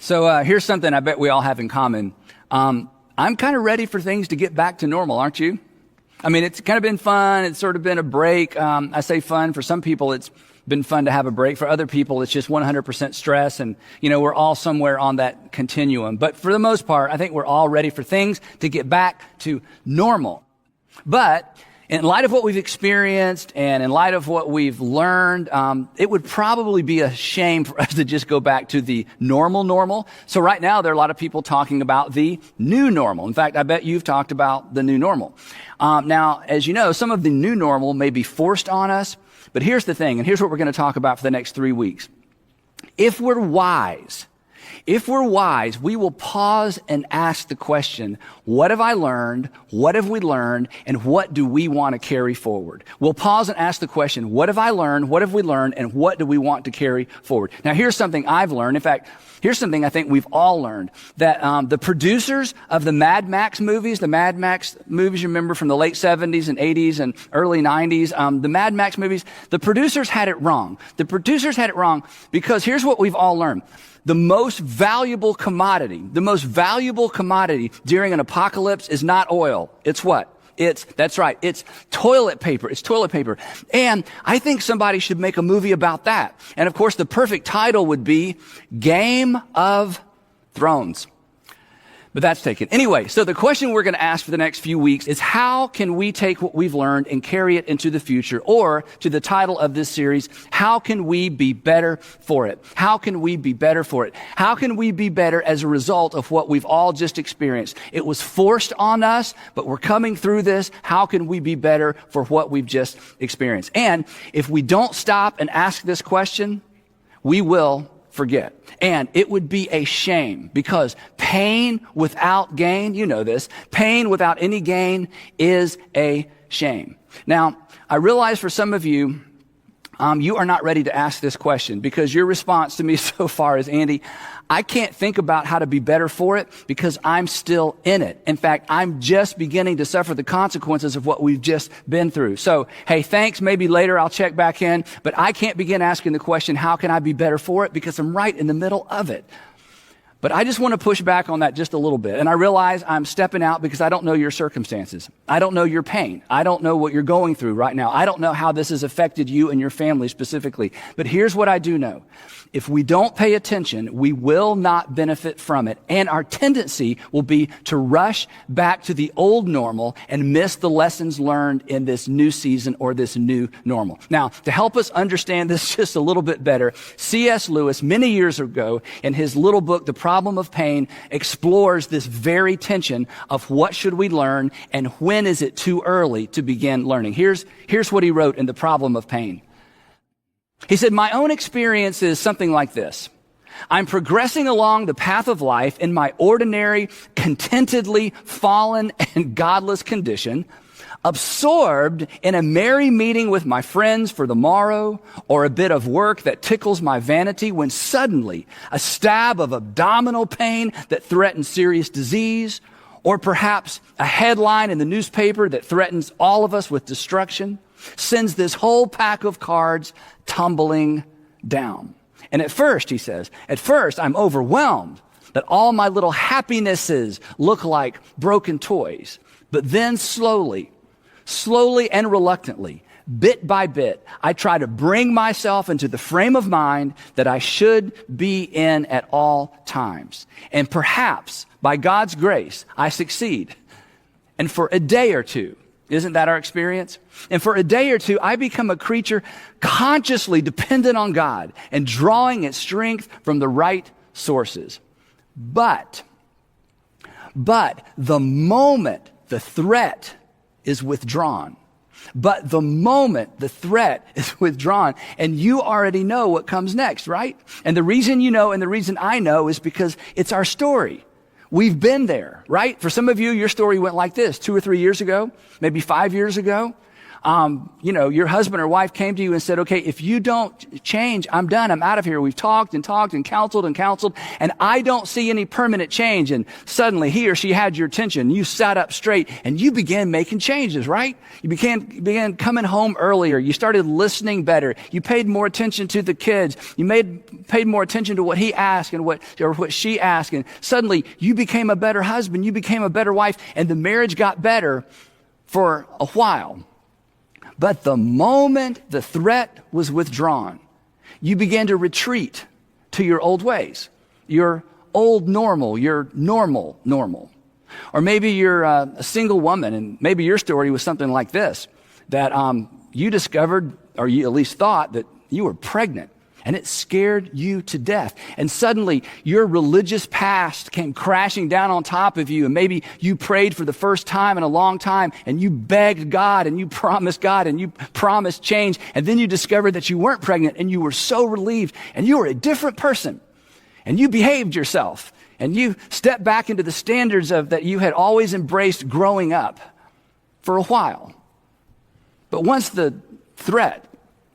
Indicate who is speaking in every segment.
Speaker 1: So here's something I bet we all have in common. I'm kind of ready for things to get back to normal, aren't you? I mean, it's kind of been fun. It's sort of been a break. I say fun. For some people, it's been fun to have a break. For other people, it's just 100% stress. And, we're all somewhere on that continuum. But for the most part, I think we're all ready for things to get back to normal. But in light of what we've experienced and in light of what we've learned, it would probably be a shame for us to just go back to the normal. So right now, there are a lot of people talking about the new normal. In fact, I bet you've talked about the new normal. Now, as you know, some of the new normal may be forced on us. But here's the thing, and here's what we're going to talk about for the next 3 weeks. If we're wise, we will pause and ask the question, what have I learned? What have we learned? And what do we want to carry forward? We'll pause and ask the question, what have I learned? What have we learned? And what do we want to carry forward? Now, here's something I've learned. In fact, here's something I think we've all learned, that the producers of the Mad Max movies, you remember from the late 70s and 80s and early 90s, the Mad Max movies, the producers had it wrong. The producers had it wrong because here's what we've all learned. The most valuable commodity during an apocalypse is not oil. It's what? That's right. It's toilet paper. It's toilet paper. And I think somebody should make a movie about that. And of course, the perfect title would be Game of Thrones. But that's taken. Anyway, so the question we're going to ask for the next few weeks is how can we take what we've learned and carry it into the future? Or to the title of this series, how can we be better for it? How can we be better for it? How can we be better as a result of what we've all just experienced? It was forced on us, but we're coming through this. How can we be better for what we've just experienced? And if we don't stop and ask this question, we will forget. And it would be a shame because pain without gain, you know this, pain without any gain is a shame. Now, I realize for some of you, you are not ready to ask this question because your response to me so far is, Andy, I can't think about how to be better for it because I'm still in it. In fact, I'm just beginning to suffer the consequences of what we've just been through. So, hey, thanks. Maybe later I'll check back in, but I can't begin asking the question, how can I be better for it? Because I'm right in the middle of it. But I just want to push back on that just a little bit. And I realize I'm stepping out because I don't know your circumstances. I don't know your pain. I don't know what you're going through right now. I don't know how this has affected you and your family specifically. But here's what I do know. If we don't pay attention, we will not benefit from it. And our tendency will be to rush back to the old normal and miss the lessons learned in this new season or this new normal. Now, to help us understand this just a little bit better, C.S. Lewis, many years ago, in his little book, The Problem of Pain, explores this very tension of what should we learn and when is it too early to begin learning. Here's what he wrote in The Problem of Pain. He said, my own experience is something like this. I'm progressing along the path of life in my ordinary, contentedly fallen and godless condition, absorbed in a merry meeting with my friends for the morrow or a bit of work that tickles my vanity when suddenly a stab of abdominal pain that threatens serious disease or perhaps a headline in the newspaper that threatens all of us with destruction sends this whole pack of cards tumbling down. And at first, he says, I'm overwhelmed that all my little happinesses look like broken toys. But then slowly and reluctantly, bit by bit, I try to bring myself into the frame of mind that I should be in at all times. And perhaps, by God's grace, I succeed. And for a day or two, isn't that our experience? And for a day or two, I become a creature consciously dependent on God and drawing its strength from the right sources. But the moment the threat is withdrawn, and you already know what comes next, right? And the reason you know and the reason I know is because it's our story. We've been there, right? For some of you, your story went like this 2 or 3 years ago, maybe 5 years ago. Your husband or wife came to you and said, okay, if you don't change, I'm done. I'm out of here. We've talked and counseled, and I don't see any permanent change. And suddenly he or she had your attention. You sat up straight and you began making changes, right? You began coming home earlier. You started listening better. You paid more attention to the kids. You paid more attention to what he asked and what she asked. And suddenly you became a better husband. You became a better wife, and the marriage got better for a while. But the moment the threat was withdrawn, you began to retreat to your old ways, your old normal, your normal. Or maybe you're a single woman, and maybe your story was something like this, that you discovered, or you at least thought, that you were pregnant. And it scared you to death. And suddenly your religious past came crashing down on top of you. And maybe you prayed for the first time in a long time, and you begged God, and you promised God, and you promised change. And then you discovered that you weren't pregnant, and you were so relieved, and you were a different person. And you behaved yourself, and you stepped back into the standards that you had always embraced growing up for a while. But once the threat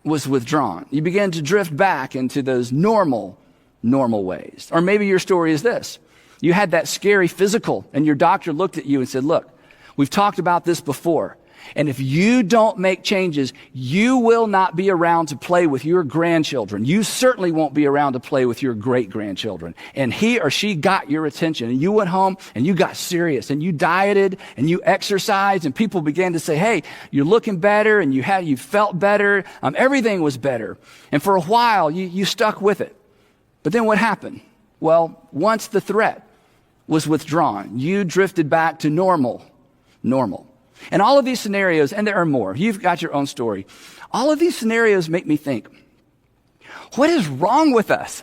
Speaker 1: was withdrawn, you began to drift back into those normal ways. Or maybe your story is this. You had that scary physical, and your doctor looked at you and said, look, we've talked about this before, and if you don't make changes, you will not be around to play with your grandchildren. You certainly won't be around to play with your great-grandchildren. And he or she got your attention, and you went home and you got serious, and you dieted and you exercised, and people began to say, hey, you're looking better, and you felt better. Everything was better. And for a while, you stuck with it. But then what happened? Well, once the threat was withdrawn, you drifted back to normal. And all of these scenarios, and there are more, you've got your own story. All of these scenarios make me think, what is wrong with us?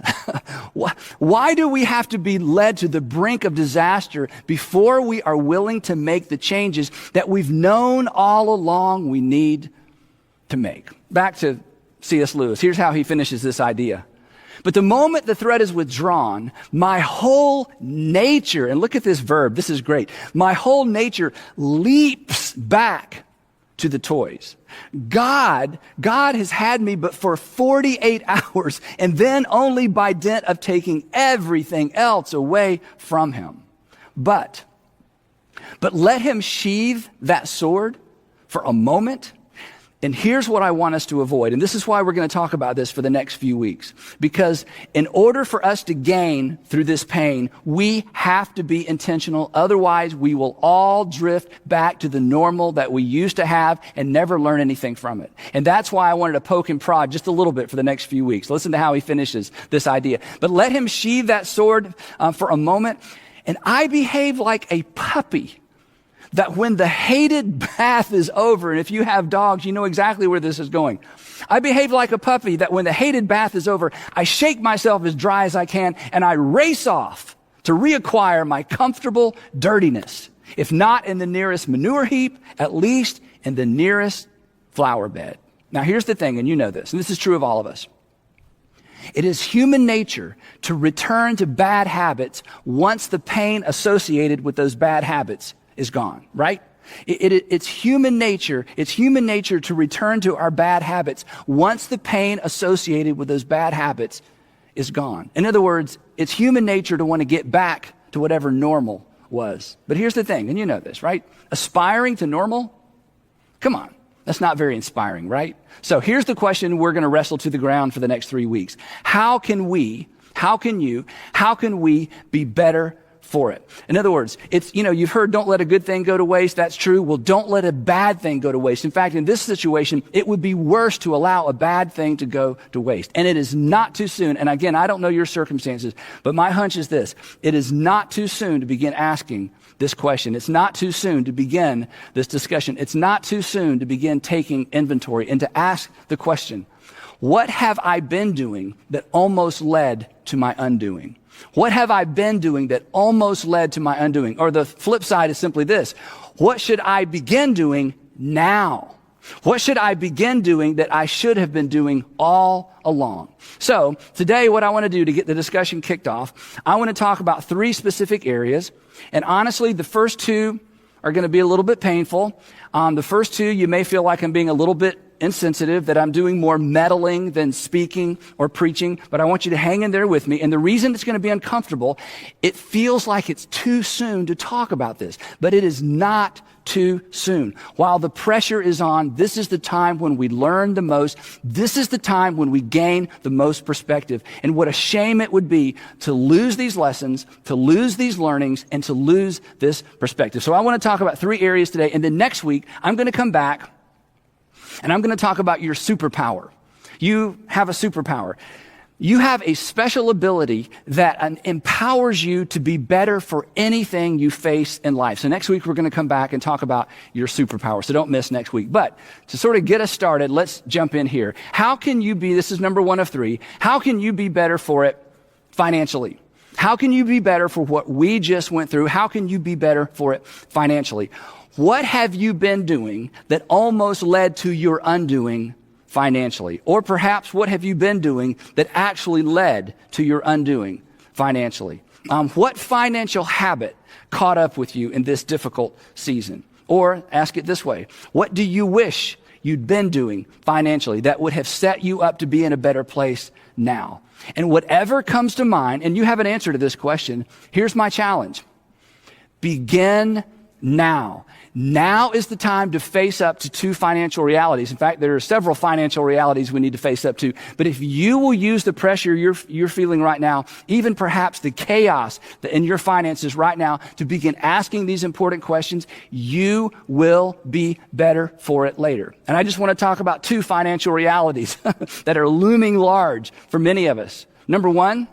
Speaker 1: Why do we have to be led to the brink of disaster before we are willing to make the changes that we've known all along we need to make? Back to C.S. Lewis. Here's how he finishes this idea. But the moment the threat is withdrawn, my whole nature, and look at this verb, this is great, my whole nature leaps back to the toys. God has had me but for 48 hours, and then only by dint of taking everything else away from him. But let him sheathe that sword for a moment. And here's what I want us to avoid. And this is why we're going to talk about this for the next few weeks. Because in order for us to gain through this pain, we have to be intentional. Otherwise, we will all drift back to the normal that we used to have and never learn anything from it. And that's why I wanted to poke and prod just a little bit for the next few weeks. Listen to how he finishes this idea. But let him sheathe that sword for a moment. And I behave like a puppy, that when the hated bath is over, and if you have dogs, you know exactly where this is going. I behave like a puppy that when the hated bath is over, I shake myself as dry as I can, and I race off to reacquire my comfortable dirtiness. If not in the nearest manure heap, at least in the nearest flower bed. Now here's the thing, and you know this, and this is true of all of us. It is human nature to return to bad habits once the pain associated with those bad habits is gone, right? It's human nature. It's human nature to return to our bad habits once the pain associated with those bad habits is gone. In other words, it's human nature to want to get back to whatever normal was. But here's the thing, and you know this, right? Aspiring to normal? Come on. That's not very inspiring, right? So here's the question we're going to wrestle to the ground for the next 3 weeks. How can we be better for it? In other words, you've heard don't let a good thing go to waste. That's true. Well, don't let a bad thing go to waste. In fact, in this situation, it would be worse to allow a bad thing to go to waste. And it is not too soon. And again, I don't know your circumstances, but my hunch is this. It is not too soon to begin asking this question. It's not too soon to begin this discussion. It's not too soon to begin taking inventory and to ask the question, what have I been doing that almost led to my undoing? What have I been doing that almost led to my undoing? Or the flip side is simply this. What should I begin doing now? What should I begin doing that I should have been doing all along? So today, what I want to do to get the discussion kicked off, I want to talk about 3 specific areas. And honestly, the first 2 are going to be a little bit painful. The first two, you may feel like I'm being a little bit insensitive, that I'm doing more meddling than speaking or preaching, but I want you to hang in there with me. And the reason it's going to be uncomfortable, it feels like it's too soon to talk about this, but it is not too soon. While the pressure is on, this is the time when we learn the most. This is the time when we gain the most perspective. And what a shame it would be to lose these lessons, to lose these learnings, and to lose this perspective. So I want to talk about 3 areas today, and then next week, I'm going to come back and I'm going to talk about your superpower. You have a superpower. You have a special ability that empowers you to be better for anything you face in life. So next week, we're going to come back and talk about your superpower. So don't miss next week. But to sort of get us started, let's jump in here. How can you be, this is number 1 of 3, how can you be better for it financially? How can you be better for what we just went through? How can you be better for it financially? What have you been doing that almost led to your undoing financially? Or perhaps what have you been doing that actually led to your undoing financially? What financial habit caught up with you in this difficult season? Or ask it this way, what do you wish you'd been doing financially that would have set you up to be in a better place now? And whatever comes to mind, and you have an answer to this question, here's my challenge. Begin now. Now is the time to face up to 2 financial realities. In fact, there are several financial realities we need to face up to. But if you will use the pressure you're feeling right now, even perhaps the chaos in your finances right now, to begin asking these important questions, you will be better for it later. And I just want to talk about 2 financial realities that are looming large for many of us. Number 1,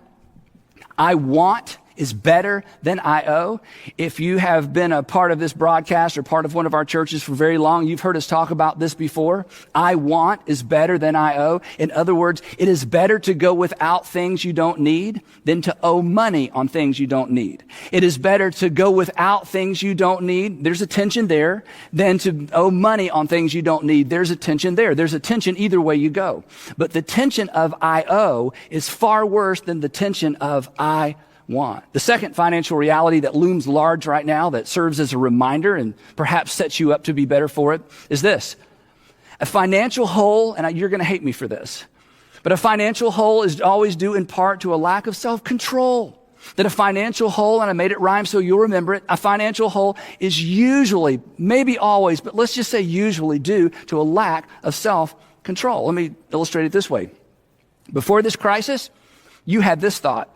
Speaker 1: I want is better than I owe. If you have been a part of this broadcast or part of one of our churches for very long, you've heard us talk about this before. I want is better than I owe. In other words, it is better to go without things you don't need than to owe money on things you don't need. It is better to go without things you don't need. There's a tension there. Than to owe money on things you don't need. There's a tension there. There's a tension either way you go. But the tension of I owe is far worse than the tension of I want. The second financial reality that looms large right now, that serves as a reminder and perhaps sets you up to be better for it, is this. A financial hole, and you're going to hate me for this, but a financial hole is always due in part to a lack of self-control. That a financial hole, and I made it rhyme so you'll remember it, a financial hole is usually, maybe always, but let's just say usually due to a lack of self-control. Let me illustrate it this way. Before this crisis, you had this thought.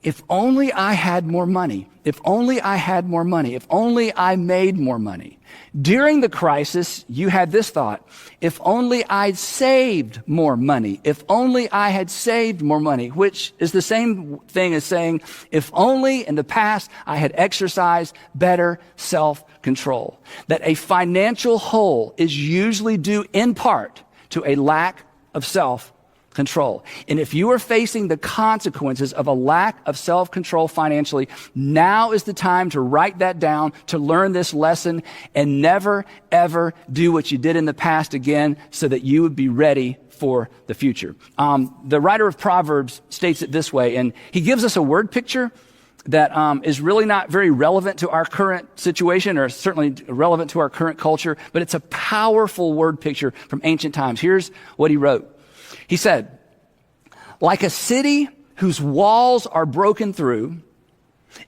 Speaker 1: If only I had more money. If only I had more money. If only I made more money. During the crisis, you had this thought. If only I'd saved more money. If only I had saved more money, which is the same thing as saying, if only in the past I had exercised better self-control. That a financial hole is usually due in part to a lack of self-control. And if you are facing the consequences of a lack of self-control financially, now is the time to write that down, to learn this lesson, and never, ever do what you did in the past again so that you would be ready for the future. The writer of Proverbs states it this way, and he gives us a word picture that is really not very relevant to our current situation, or certainly relevant to our current culture, but it's a powerful word picture from ancient times. Here's what he wrote. He said, like a city whose walls are broken through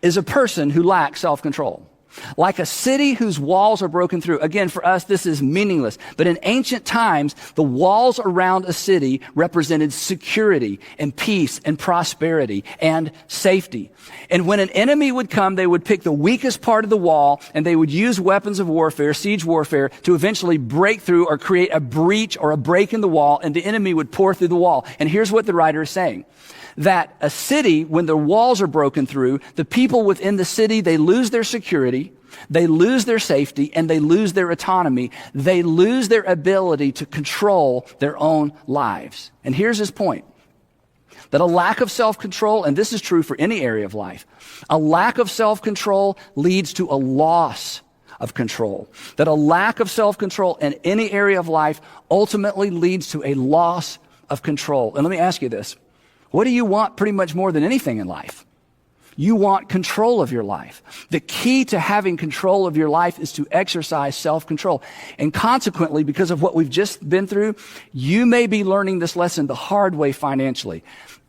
Speaker 1: is a person who lacks self-control. Like a city whose walls are broken through. Again, for us, this is meaningless. But in ancient times, the walls around a city represented security and peace and prosperity and safety. And when an enemy would come, they would pick the weakest part of the wall and they would use weapons of warfare, siege warfare, to eventually break through or create a breach or a break in the wall, and the enemy would pour through the wall. And here's what the writer is saying. That a city, when the walls are broken through, the people within the city, they lose their security, they lose their safety, and they lose their autonomy. They lose their ability to control their own lives. And here's his point. That a lack of self-control, and this is true for any area of life, a lack of self-control leads to a loss of control. That a lack of self-control in any area of life ultimately leads to a loss of control. And let me ask you this. What do you want pretty much more than anything in life? You want control of your life. The key to having control of your life is to exercise self-control. And consequently, because of what we've just been through, you may be learning this lesson the hard way financially.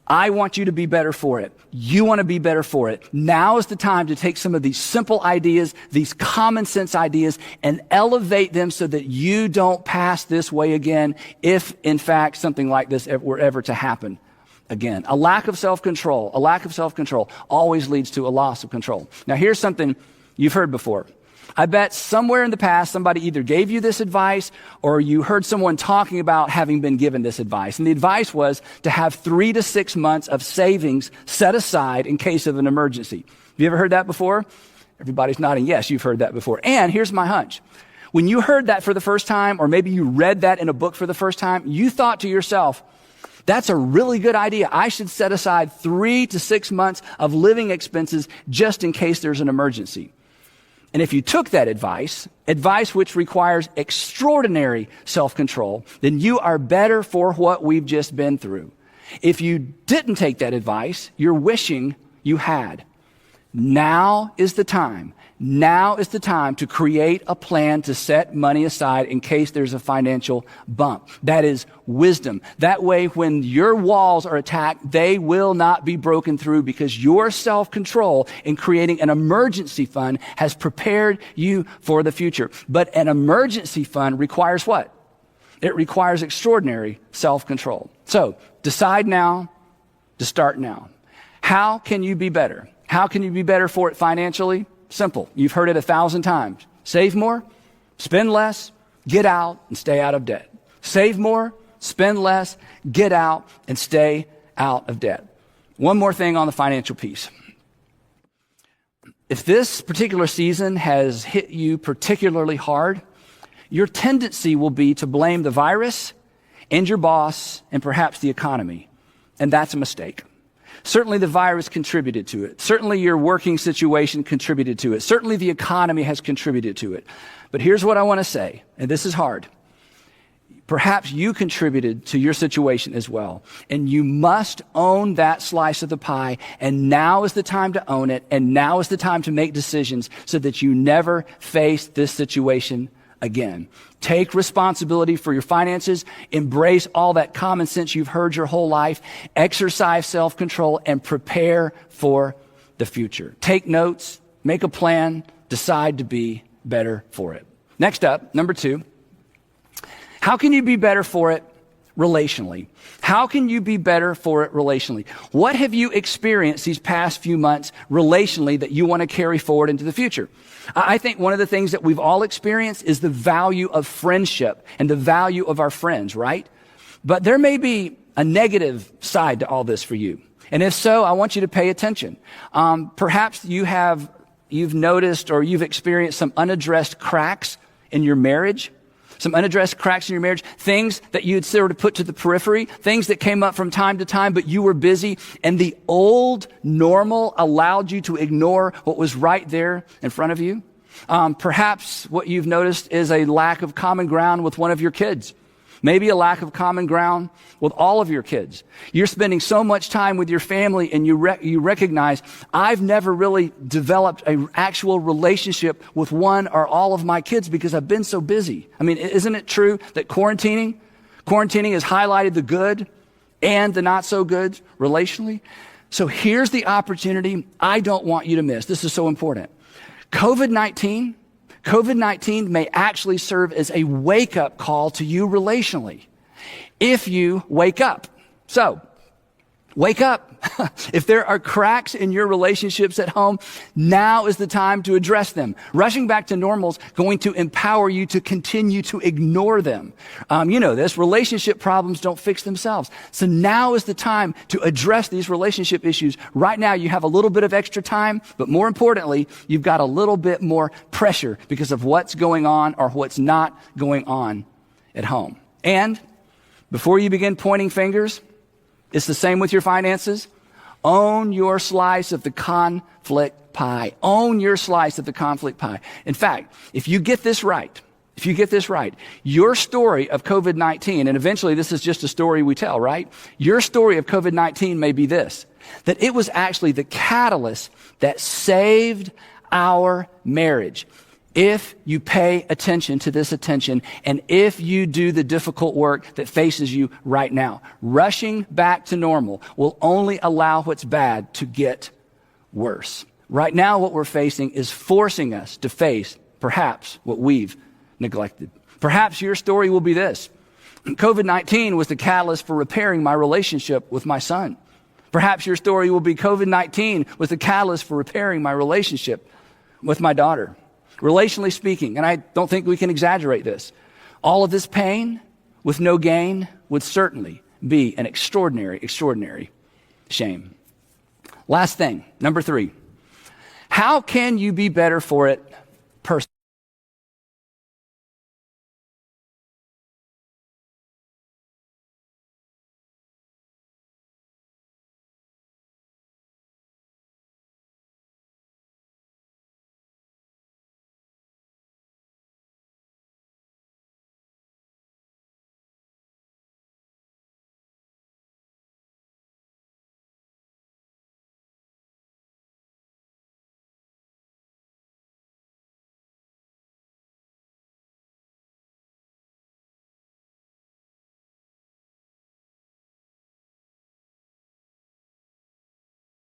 Speaker 1: I want you to be better for it. You want to be better for it. Now is the time to take some of these simple ideas, these common sense ideas, and elevate them so that you don't pass this way again if, in fact, something like this were ever to happen again. A lack of self-control always leads to a loss of control. Now, here's something you've heard before. I bet somewhere in the past, somebody either gave you this advice or you heard someone talking about having been given this advice. And the advice was to have 3 to 6 months of savings set aside in case of an emergency. Have you ever heard that before? Everybody's nodding. Yes, you've heard that before. And here's my hunch. When you heard that for the first time, or maybe you read that in a book for the first time, you thought to yourself, that's a really good idea. I should set aside 3 to 6 months of living expenses just in case there's an emergency. And if you took that advice which requires extraordinary self-control, then you are better for what we've just been through. If you didn't take that advice, you're wishing you had. Now is the time. Now is the time to create a plan to set money aside in case there's a financial bump. That is wisdom. That way, when your walls are attacked, they will not be broken through because your self-control in creating an emergency fund has prepared you for the future. But an emergency fund requires what? It requires extraordinary self-control. So, decide now to start now. How can you be better? How can you be better for it financially? Simple. You've heard it 1,000 times. Save more, spend less, get out and stay out of debt. Save more, spend less, get out and stay out of debt. One more thing on the financial piece. If this particular season has hit you particularly hard, your tendency will be to blame the virus and your boss and perhaps the economy. And that's a mistake. Certainly the virus contributed to it. Certainly your working situation contributed to it. Certainly the economy has contributed to it. But here's what I want to say, and this is hard. Perhaps you contributed to your situation as well. And you must own that slice of the pie. And now is the time to own it. And now is the time to make decisions so that you never face this situation again. Take responsibility for your finances. Embrace all that common sense you've heard your whole life. Exercise self-control and prepare for the future. Take notes, make a plan, decide to be better for it. Next up, number 2, how can you be better for it relationally? How can you be better for it relationally? What have you experienced these past few months relationally that you want to carry forward into the future? I think one of the things that we've all experienced is the value of friendship and the value of our friends, right? But there may be a negative side to all this for you. And if so, I want you to pay attention. Perhaps you've noticed or you've experienced some unaddressed cracks in your marriage. Some unaddressed cracks in your marriage, things that you had sort of put to the periphery, things that came up from time to time, but you were busy, and the old normal allowed you to ignore what was right there in front of you. Perhaps what you've noticed is a lack of common ground with one of your kids. Maybe a lack of common ground with all of your kids. You're spending so much time with your family and you recognize, I've never really developed an actual relationship with one or all of my kids because I've been so busy. I mean, isn't it true that quarantining has highlighted the good and the not so good relationally? So here's the opportunity I don't want you to miss. This is so important. COVID-19 may actually serve as a wake-up call to you relationally. If you wake up. So, wake up. If there are cracks in your relationships at home, now is the time to address them. Rushing back to normal is going to empower you to continue to ignore them. You know this, relationship problems don't fix themselves. So now is the time to address these relationship issues. Right now you have a little bit of extra time, but more importantly, you've got a little bit more pressure because of what's going on or what's not going on at home. And before you begin pointing fingers, it's the same with your finances. Own your slice of the conflict pie. Own your slice of the conflict pie. In fact, if you get this right, your story of COVID-19, and eventually this is just a story we tell, right? Your story of COVID-19 may be this. that it was actually the catalyst that saved our marriage. If you pay attention to this attention, and if you do the difficult work that faces you right now, rushing back to normal will only allow what's bad to get worse. Right now, what we're facing is forcing us to face perhaps what we've neglected. Perhaps your story will be this. COVID-19 was the catalyst for repairing my relationship with my son. Perhaps your story will be COVID-19 was the catalyst for repairing my relationship with my daughter. Relationally speaking, and I don't think we can exaggerate this, all of this pain with no gain would certainly be an extraordinary, extraordinary shame. Last thing, number 3. How can you be better for it personally?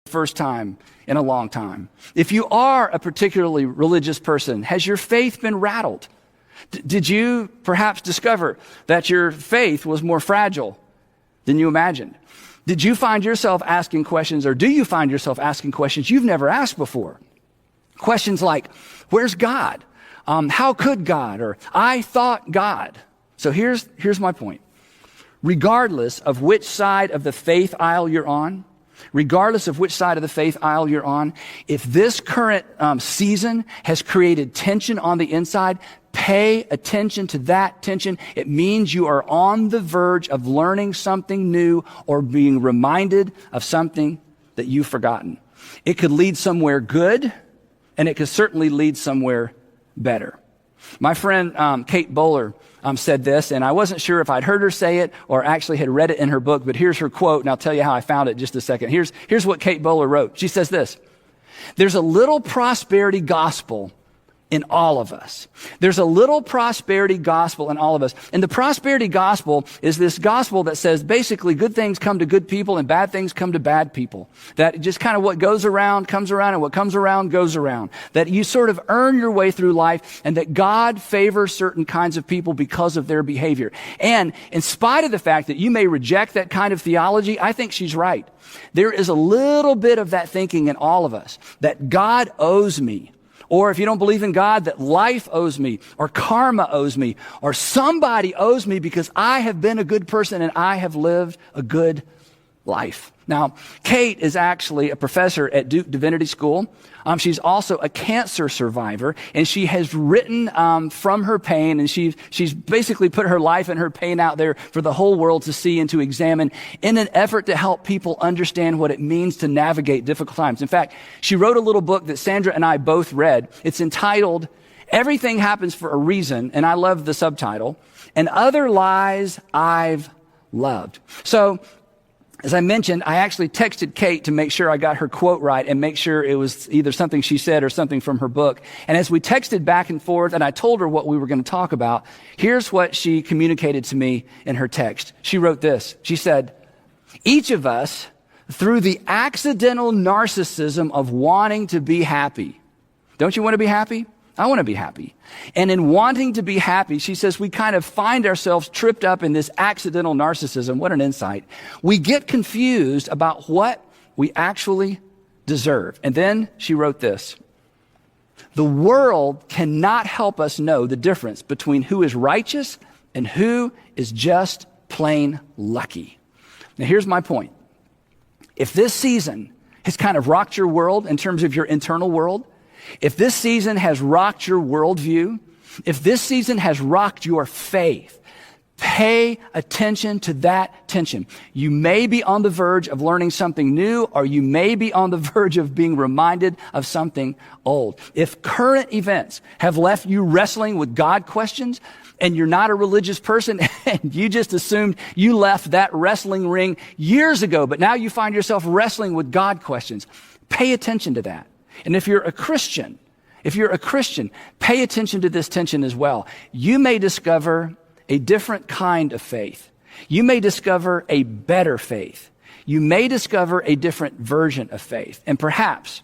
Speaker 1: First time in a long time. If you are a particularly religious person, has your faith been rattled? Did you perhaps discover that your faith was more fragile than you imagined? Did you find yourself asking questions, or do you find yourself asking questions you've never asked before? Questions like, where's God? How could God? Or I thought God. So here's my point. Regardless of which side of the faith aisle you're on, regardless of which side of the faith aisle you're on, if this current season has created tension on the inside, pay attention to that tension. It means you are on the verge of learning something new or being reminded of something that you've forgotten. It could lead somewhere good, and it could certainly lead somewhere better. My friend Kate Bowler said this, and I wasn't sure if I'd heard her say it or actually had read it in her book, but here's her quote, and I'll tell you how I found it in just a second. Here's what Kate Bowler wrote. She says this: there's a little prosperity gospel in all of us. There's a little prosperity gospel in all of us. And the prosperity gospel is this gospel that says basically good things come to good people and bad things come to bad people. That just kind of what goes around comes around, and what comes around goes around. That you sort of earn your way through life, and that God favors certain kinds of people because of their behavior. And in spite of the fact that you may reject that kind of theology, I think she's right. There is a little bit of that thinking in all of us, that God owes me. Or if you don't believe in God, that life owes me, or karma owes me, or somebody owes me because I have been a good person and I have lived a good life. Now, Kate is actually a professor at Duke Divinity School. She's also a cancer survivor, and she has written from her pain, and she's basically put her life and her pain out there for the whole world to see and to examine in an effort to help people understand what it means to navigate difficult times. In fact, she wrote a little book that Sandra and I both read. It's entitled, Everything Happens for a Reason, and I love the subtitle, and Other Lies I've Loved. So, as I mentioned, I actually texted Kate to make sure I got her quote right and make sure it was either something she said or something from her book. And as we texted back and forth and I told her what we were going to talk about, here's what she communicated to me in her text. She wrote this. She said, each of us, through the accidental narcissism of wanting to be happy. Don't you want to be happy? I want to be happy. And in wanting to be happy, she says, we kind of find ourselves tripped up in this accidental narcissism. What an insight. We get confused about what we actually deserve. And then she wrote this: the world cannot help us know the difference between who is righteous and who is just plain lucky. Now, here's my point. If this season has kind of rocked your world in terms of your internal world, if this season has rocked your worldview, if this season has rocked your faith, Pay attention to that tension. You may be on the verge of learning something new, or you may be on the verge of being reminded of something old. If current events have left you wrestling with God questions, and you're not a religious person, and you just assumed you left that wrestling ring years ago, but now you find yourself wrestling with God questions, pay attention to that. And if you're a Christian, pay attention to this tension as well. You may discover a different kind of faith. You may discover a better faith. You may discover a different version of faith. And perhaps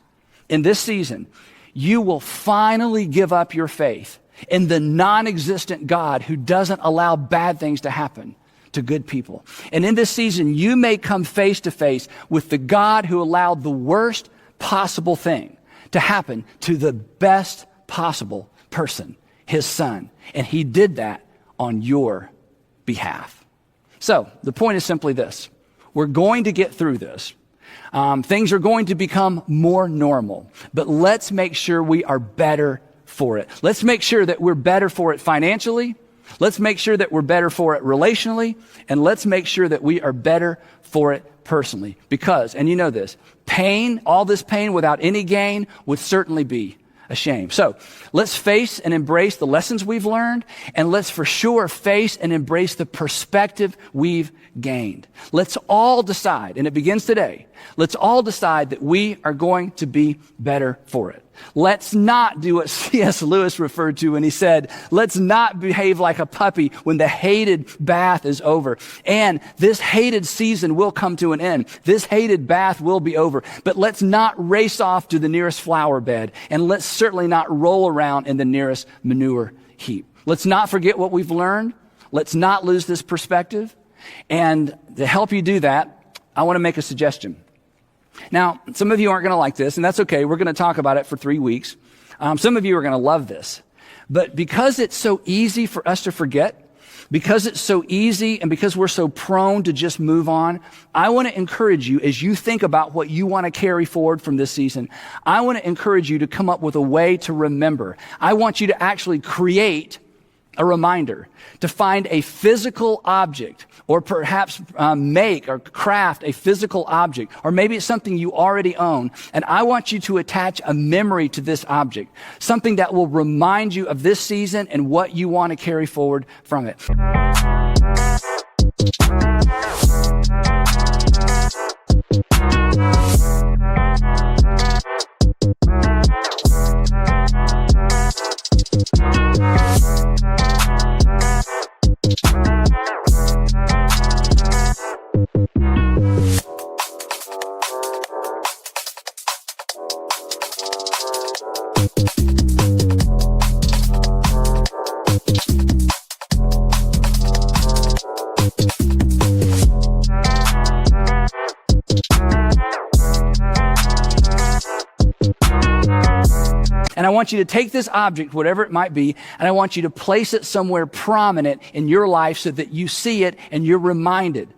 Speaker 1: in this season, you will finally give up your faith in the non-existent God who doesn't allow bad things to happen to good people. And in this season, you may come face to face with the God who allowed the worst possible thing to happen to the best possible person, his son. And he did that on your behalf. So the point is simply this. We're going to get through this. Things are going to become more normal, but let's make sure we are better for it. Let's make sure that we're better for it financially. Let's make sure that we're better for it relationally. And let's make sure that we are better for it personally. Because, and you know this, pain, all this pain without any gain would certainly be a shame. So let's face and embrace the lessons we've learned, and let's for sure face and embrace the perspective we've gained. Let's all decide, and it begins today, let's all decide that we are going to be better for it. Let's not do what C.S. Lewis referred to when he said, let's not behave like a puppy when the hated bath is over. And this hated season will come to an end. This hated bath will be over. But let's not race off to the nearest flower bed. And let's certainly not roll around in the nearest manure heap. Let's not forget what we've learned. Let's not lose this perspective. And to help you do that, I want to make a suggestion. Now, some of you aren't going to like this, and that's okay. We're going to talk about it for 3 weeks. Some of you are going to love this. But because it's so easy for us to forget, because it's so easy and because we're so prone to just move on, I want to encourage you as you think about what you want to carry forward from this season. I want to encourage you to come up with a way to remember. I want you to actually create a reminder, to find a physical object, or perhaps make or craft a physical object, or maybe it's something you already own, and I want you to attach a memory to this object, something that will remind you of this season and what you want to carry forward from it. And I want you to take this object, whatever it might be, and I want you to place it somewhere prominent in your life so that you see it and you're reminded.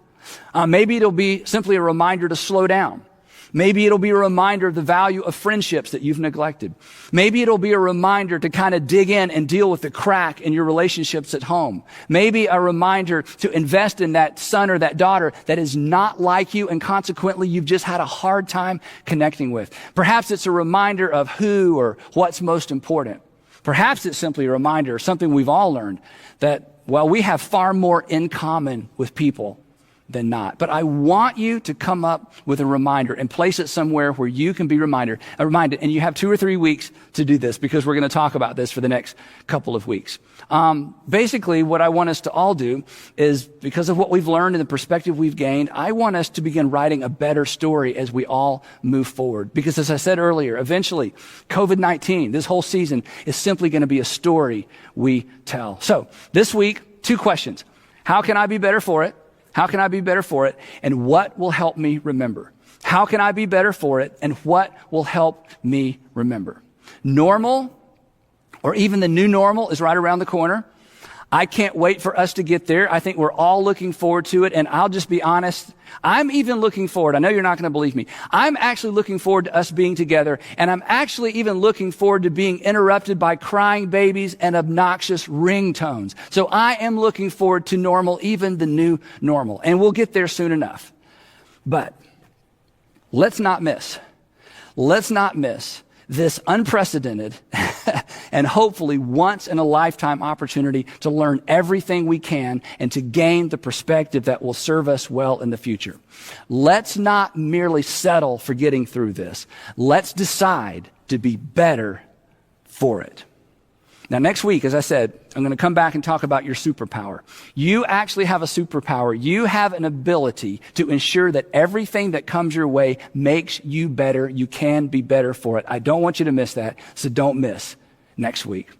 Speaker 1: Maybe it'll be simply a reminder to slow down. Maybe it'll be a reminder of the value of friendships that you've neglected. Maybe it'll be a reminder to kind of dig in and deal with the crack in your relationships at home. Maybe a reminder to invest in that son or that daughter that is not like you and consequently you've just had a hard time connecting with. Perhaps it's a reminder of who or what's most important. Perhaps it's simply a reminder of something we've all learned that, well, we have far more in common with people than not. But I want you to come up with a reminder and place it somewhere where you can be reminded. And you have 2 or 3 weeks to do this because we're going to talk about this for the next couple of weeks. Basically, what I want us to all do is, because of what we've learned and the perspective we've gained, I want us to begin writing a better story as we all move forward. Because as I said earlier, eventually, COVID-19, this whole season, is simply going to be a story we tell. So this week, 2 questions. How can I be better for it? How can I be better for it? And what will help me remember? How can I be better for it? And what will help me remember? Normal, or even the new normal, is right around the corner. I can't wait for us to get there. I think we're all looking forward to it. And I'll just be honest, I'm even looking forward. I know you're not going to believe me. I'm actually looking forward to us being together. And I'm actually even looking forward to being interrupted by crying babies and obnoxious ringtones. So I am looking forward to normal, even the new normal. And we'll get there soon enough. But let's not miss this unprecedented and hopefully once in a lifetime opportunity to learn everything we can and to gain the perspective that will serve us well in the future. Let's not merely settle for getting through this. Let's decide to be better for it. Now, next week, as I said, I'm going to come back and talk about your superpower. You actually have a superpower. You have an ability to ensure that everything that comes your way makes you better. You can be better for it. I don't want you to miss that, so don't miss next week.